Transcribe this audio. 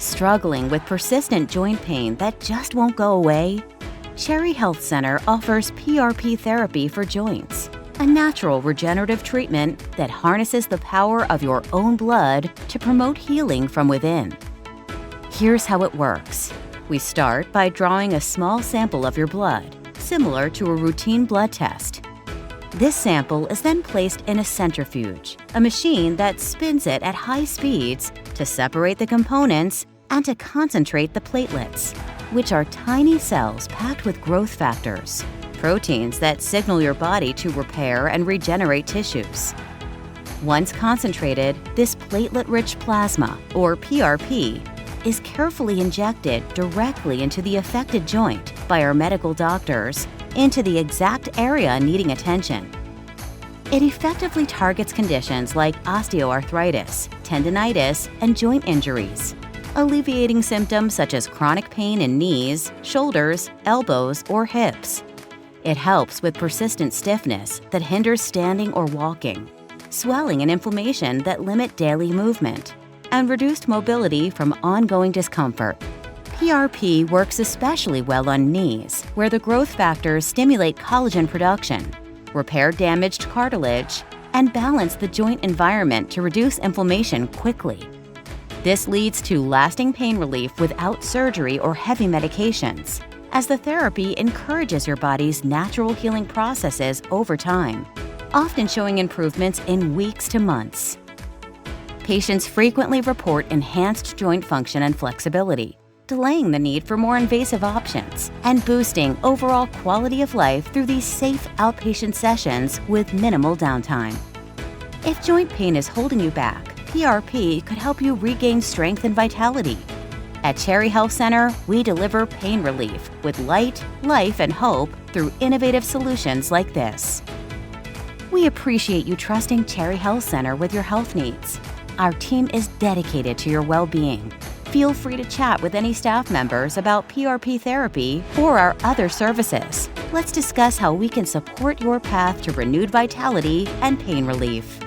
Struggling with persistent joint pain that just won't go away? Cherry Health Center offers PRP Therapy for joints, a natural regenerative treatment that harnesses the power of your own blood to promote healing from within. Here's how it works. We start by drawing a small sample of your blood, similar to a routine blood test. This sample is then placed in a centrifuge, a machine that spins it at high speeds to separate the components and to concentrate the platelets, which are tiny cells packed with growth factors, proteins that signal your body to repair and regenerate tissues. Once concentrated, this platelet-rich plasma, or PRP, is carefully injected directly into the affected joint by our medical doctors into the exact area needing attention. It effectively targets conditions like osteoarthritis, tendonitis, and joint injuries, alleviating symptoms such as chronic pain in knees, shoulders, elbows, or hips. It helps with persistent stiffness that hinders standing or walking, swelling and inflammation that limit daily movement, and reduced mobility from ongoing discomfort. PRP works especially well on knees, where the growth factors stimulate collagen production, repair damaged cartilage, and balance the joint environment to reduce inflammation quickly. This leads to lasting pain relief without surgery or heavy medications, as the therapy encourages your body's natural healing processes over time, often showing improvements in weeks to months. Patients frequently report enhanced joint function and flexibility, delaying the need for more invasive options and boosting overall quality of life through these safe outpatient sessions with minimal downtime. If joint pain is holding you back, PRP could help you regain strength and vitality. At Cherry Health Center, we deliver pain relief with light, life, and hope through innovative solutions like this. We appreciate you trusting Cherry Health Center with your health needs. Our team is dedicated to your well-being. Feel free to chat with any staff members about PRP therapy or our other services. Let's discuss how we can support your path to renewed vitality and pain relief.